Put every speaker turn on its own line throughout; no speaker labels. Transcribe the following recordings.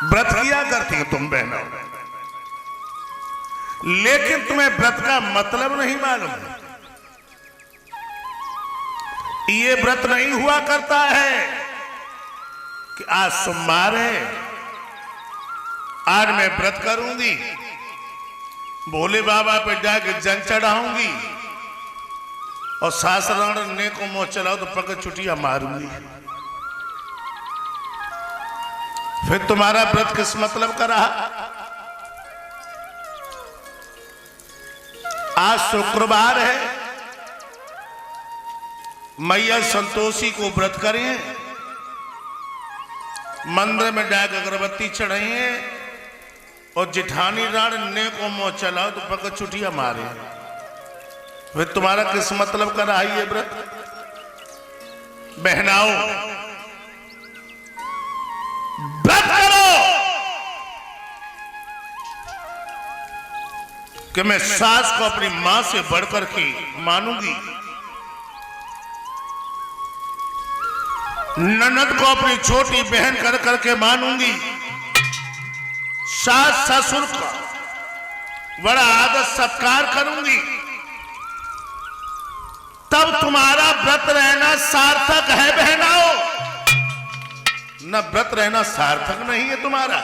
व्रत किया करती हो तुम बहनों, लेकिन तुम्हें व्रत का मतलब नहीं मालूम। ये व्रत नहीं हुआ करता है कि आज सोमवार है, आज मैं व्रत करूंगी, भोले बाबा पे जाके जल चढ़ाऊंगी और सासराण ने को मुंह चलाओ तो पकड़ छुट्टियां मारूंगी। फिर तुम्हारा व्रत किस मतलब का रहा? आज शुक्रवार है, मैया संतोषी को व्रत करें, मंदिर में जाकर अगरबत्ती चढ़ाइए और जिठानी राण ने को मुंह चलाओ तो पकड़ छुट्टियां मारे। फिर तुम्हारा किस मतलब का रहा ये व्रत? बहनाओ, व्रत करो कि मैं सास को अपनी मां से बढ़कर के मानूंगी, ननद को अपनी छोटी बहन कर करके मानूंगी, सास ससुर का बड़ा आदर सत्कार करूंगी, तब तुम्हारा व्रत रहना सार्थक है बहनाओ। न व्रत रहना सार्थक नहीं है तुम्हारा।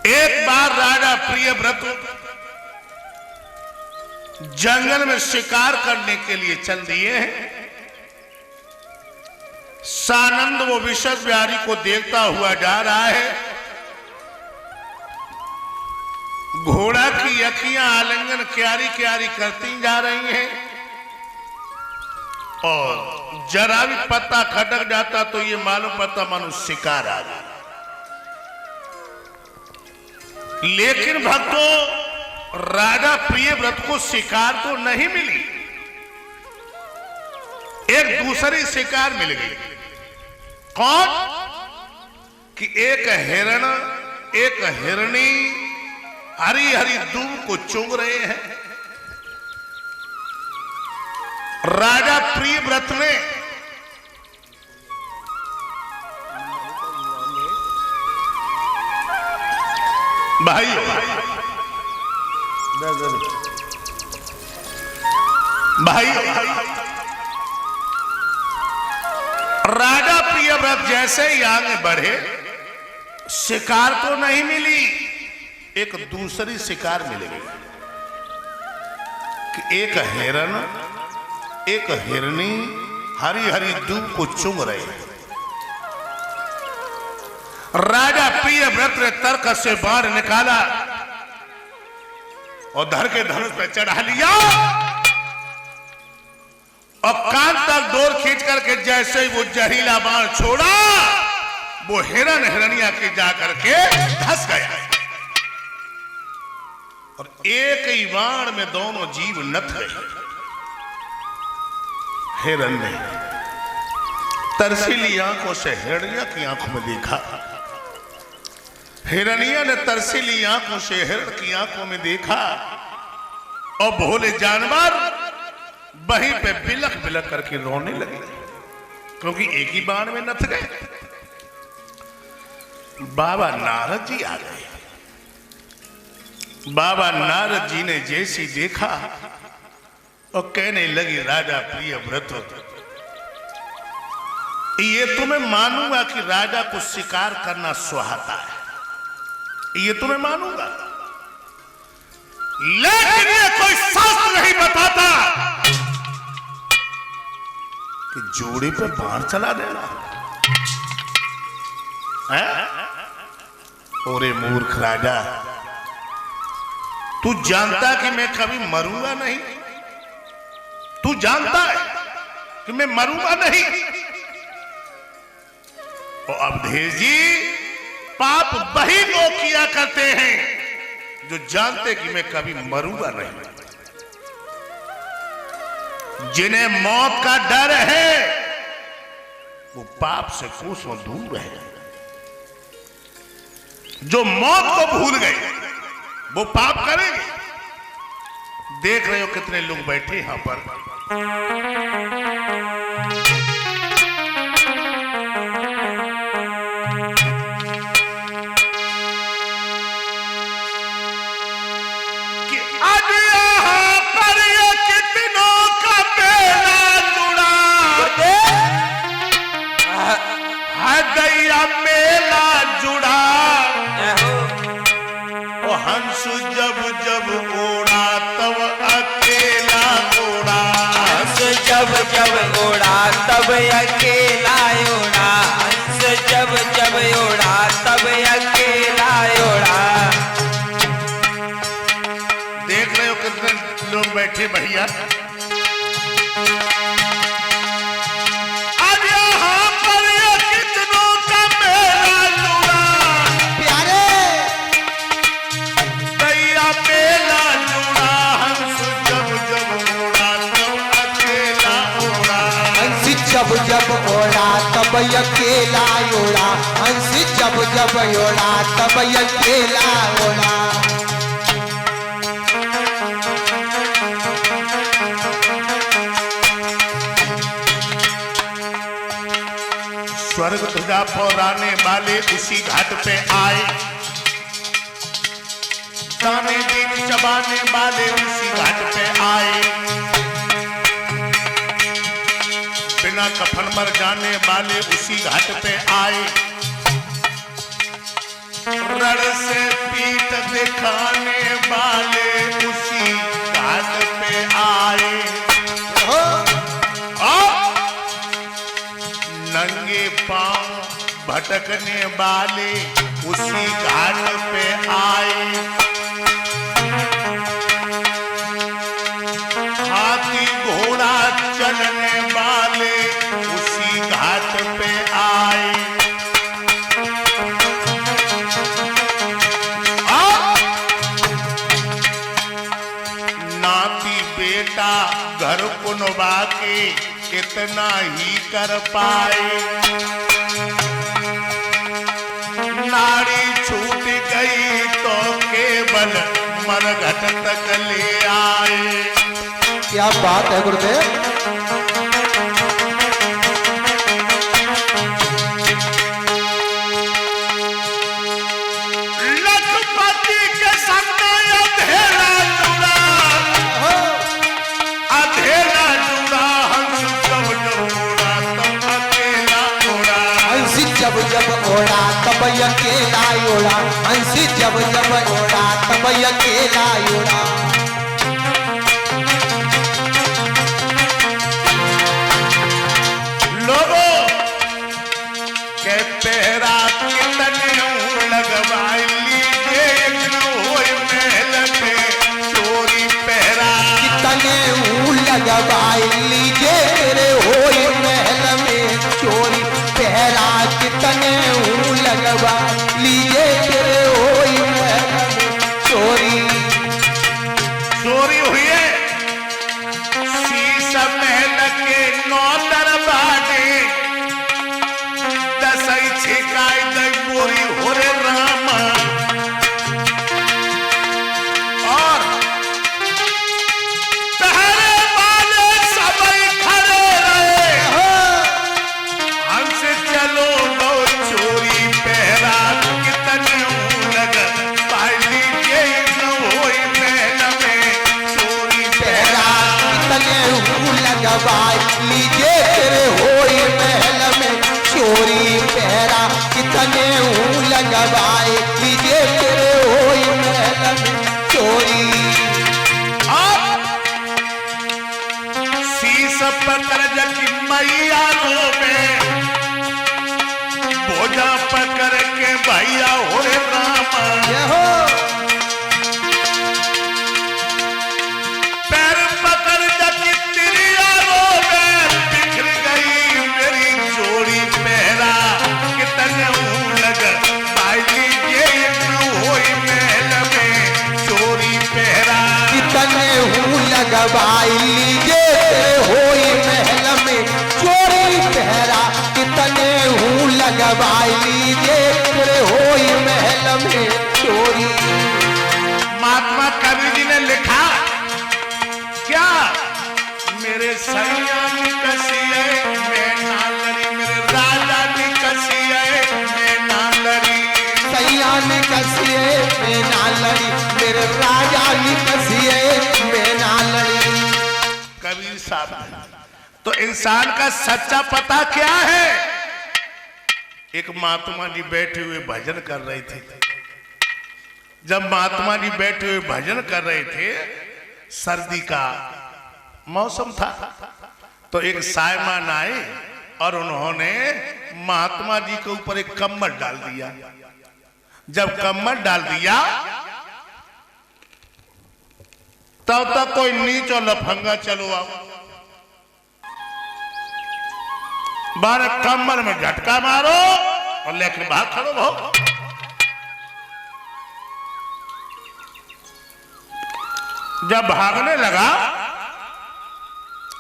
एक बार राजा प्रियव्रत जंगल में शिकार करने के लिए चल दिए हैं। सानंद वो विशद बिहारी को देखता हुआ जा रहा है। घोड़ा की अखियां आलिंगन क्यारी क्यारी करती जा रही हैं और जरा भी पत्ता खटक जाता तो ये मालूम पड़ता मानो शिकार आ गया। लेकिन भक्तों, राजा प्रियव्रत को शिकार तो नहीं मिली, एक दूसरी शिकार मिल गई। कौन? कि एक हिरण एक हिरणी हरी हरी दूब को चुंग रहे हैं। राजा प्रियव्रत ने भाई राजा प्रियव्रत जैसे ही आगे बढ़े, शिकार तो नहीं मिली, एक दूसरी शिकार मिल गई कि एक हिरण एक हिरनी हरी हरी दूब को चुंग रहे हैं। राजा प्रियव्रत ने तर्क से बाण निकाला और धर के धनुष पे चढ़ा लिया और कान तक डोर खींच करके जैसे ही वो जहरीला बाण छोड़ा, वो हिरण हिरनिया के जाकर के धंस गया और एक ही बाण में दोनों जीव नथ गए। हिरण ने तरसीली आंखों से हिरनिया की आंखों में देखा, हिरनिया ने तरसीली आंखों से हिरण की आंखों में देखा और भोले जानवर वहीं पे बिलख बिलख करके रोने लगे, क्योंकि एक ही बाण में नथ गए। बाबा नारद जी आ गए। बाबा नारद जी ने जैसी देखा और कहने लगी, राजा प्रियव्रत, ये तो मैं मानूंगा कि राजा को शिकार करना सुहाता है, ये तो मैं मानूंगा, लेकिन ये कोई शास्त्र नहीं बताता कि जोड़े पे बाण चला देना है। ओरे मूर्ख राजा, तू जानता कि मैं कभी मरूंगा नहीं, तू जानता है कि मैं मरूंगा नहीं। और अवधेश जी, पाप वही लोग किया करते हैं जो जानते कि मैं कभी मरूंगा नहीं। जिन्हें मौत का डर है वो पाप से कोसों दूर है। जो मौत को भूल गए वो पाप करेंगे। देख रहे हो कितने लोग बैठे यहां पर,
अकेला उड़ा, हंस जब जब उड़ा तब अकेला उड़ा।
देख रहे हो कितने लोग बैठे भैया। आज यहाँ पर ये कितनों का मेला जुड़ा,
प्यारे
दैया मेला जुड़ा, हंस जब जब उड़ा तब अकेला उड़ा।
हंस जब जब ओढ़ा तब अकेला ओढ़ा, हंस जब जब ओढ़ा तब अकेला ओढ़ा।
स्वर्ग ध्वजा फहराने वाले उसी घाट पे आए, दाने दिन चबाने वाले उसी घाट पे आए, बिना कफन मर जाने वाले उसी घाट पे आए, रण से पीठ दिखाने वाले उसी घाट पे आए। नंगे पांव भटकने वाले उसी घाट पे आए, हाथी घोड़ा चलने वाले उसी घाट पे आए। नाती बेटा घर पुनवा के कितना ही कर पाए, नारी छूट गई तो केवल मरघट तक ले आए।
क्या बात है गुरुदेव।
लखपति के संग अधेरा जुड़ा, अधेरा जुड़ा, हंस जब जब उड़ा तब अकेला उड़ा।
हंस जब जब ओढ़ा तब अकेला ओढ़ा, हंस जब जब ओढ़ा तब अकेला ओढ़ा।
लोगों के पहरा कितने लगवाई लीजिए, एक न होए महल में चोरी पहरा।
कितने लगवाई लीजिए तेरे होए महल में चोरी पहरा, कितने लगवा लीजिए तेरे होए महल में चोरी।
चोरी हुई है शीश महल के 9 दरवाजे, 10 छिकाई गई बोरी हो रे राम। और पहरे वाले सबई खड़े रहे, हमसे चलो लो चोरी पहरा। कितने लग पाली के न होई महल में चोरी पहरा।
कितने लगवाई लीजिए तेरे होए महल में चोरी पहरा, कितने लगवाए लीजिए तेरे होए महल में चोरी।
शीश पकड़ जकी मैया रोवे, बोझा पकड़ के भैया हो रे राम।
ये हो
पैर पकड़ जकी तिरिया रोवे, बिखर गई मेरी जोड़ी पहरा। कितने लग पाली के न होई महल में चोरी पहरा।
कितने लगवाई लीजिए तेरे होए महल में चोरी पहरा, कितने लगवाई लीजिए तेरे होए महल में चोरी।
महात्मा कबीर जी ने लिखा क्या, मेरे सैया निकसिए मैं ना लड़ी, मेरे राजा निकसिए मैं ना लड़ी।
सैया ने कसिए मैं ना लड़ी, मेरे राजा ने कसिए मैं ना लड़ी।
कबीर साहब, तो इंसान का सच्चा पता क्या है? एक महात्मा जी बैठे हुए भजन कर रहे थे। जब महात्मा जी बैठे हुए भजन कर रहे थे, सर्दी का मौसम था, तो एक सायमान आए और उन्होंने महात्मा जी के ऊपर एक कम्बल डाल दिया। जब कम्बल डाल दिया तब तक कोई नीच और लफंगा चलो आओ, बारह कम्बल में झटका मारो और लेकर भाग खड़ो हो। जब भागने लगा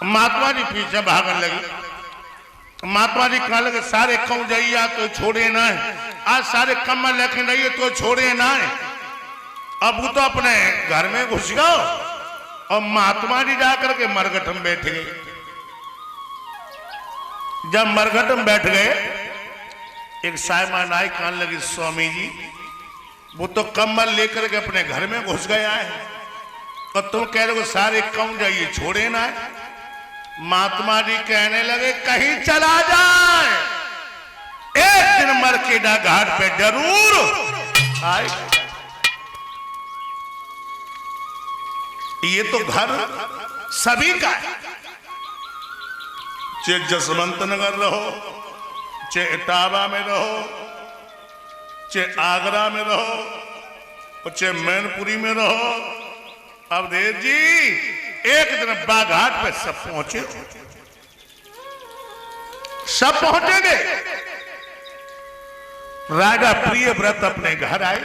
महात्मा जी पीछे भागने लगे। महात्मा जी कहने लगे सारे कहूं जाइए तो छोड़े ना है, आज सारे कम्बल लेके रहिए तो छोड़े ना है। अब वो तो अपने घर में घुस गए और महात्मा जी जाकर के मरघट में बैठ गए। जब मरघट में बैठ गए एक सायमान आई, कहने लगी स्वामी जी वो तो कम्बल लेकर के अपने घर में घुस गया है और तुम कह रहे हो सारे कहूं जाइए छोड़े ना है। महात्मा जी कहने लगे कहीं चला जाए एक दिन मरकेडा घाट पे जरूर आए। ये तो घर सभी का है, चाहे जसवंत नगर रहो, चाहे इटावा में रहो, चाहे आगरा में रहो और चाहे मैनपुरी में रहो। अब देव जी एक दिन बाघाट पे सब पहुंचे, सब पहुंचेंगे। राजा प्रियव्रत अपने घर आए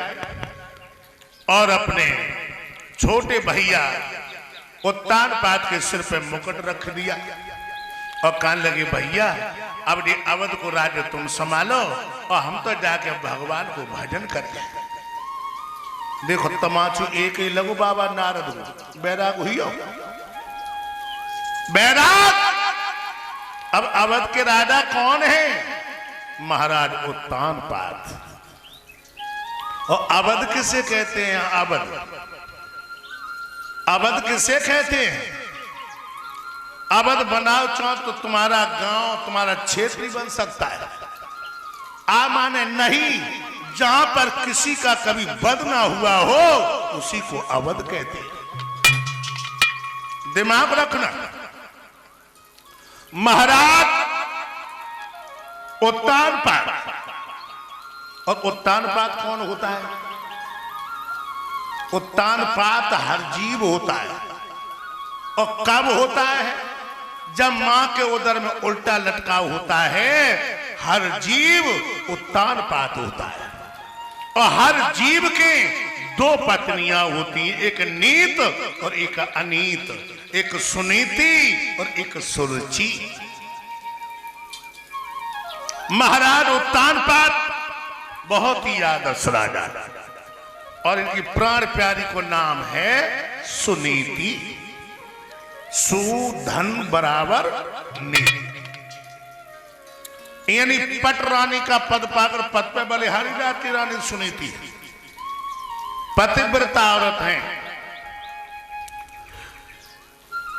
और अपने छोटे भैया उत्तानपाद के सिर पे मुकुट रख दिया और कहने लगे भैया अब ये अवध को राज्य तुम संभालो और हम तो जाके भगवान को भजन करते हैं। देखो तमाचू एक ही लगो बाबा नारद बैराग हुई हो बैराग। अब अवध के राजा कौन है? महाराज उत्तानपाद। और अवध किसे कहते हैं? अवध अवध किसे कहते हैं? अवध बनाओ चाहो तो तुम्हारा गांव तुम्हारा क्षेत्र ही बन सकता है। आ माने नहीं, जहां पर किसी का कभी वध ना हुआ हो उसी को अवध कहते हैं। दिमाग रखना। महाराज उत्तानपाद, और उत्तानपाद कौन होता है? उत्तानपाद हर जीव होता है। और कब होता है? जब मां के उदर में उल्टा लटकाव होता है हर जीव उत्तानपाद होता है। और हर जीव के दो पत्नियां होती हैं, एक नीत और एक अनीत, एक सुनीति और एक सुरुचि। महाराज उत्तानपाद बहुत ही आदर्श राजा और इनकी प्राण प्यारी को नाम है सुनीति। सुधन बराबर नीति, यानी पट रानी का पद पाकर पद पे बलिहारी जाती रानी सुनीति पतिव्रता औरत हैं।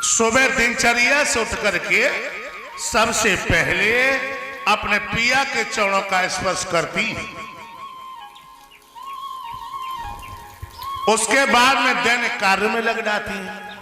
सुबह दिनचर्या से उठ करके सबसे पहले अपने पिया के चरणों का स्पर्श करती, उसके बाद में दैनिक कार्य में लग जाती है।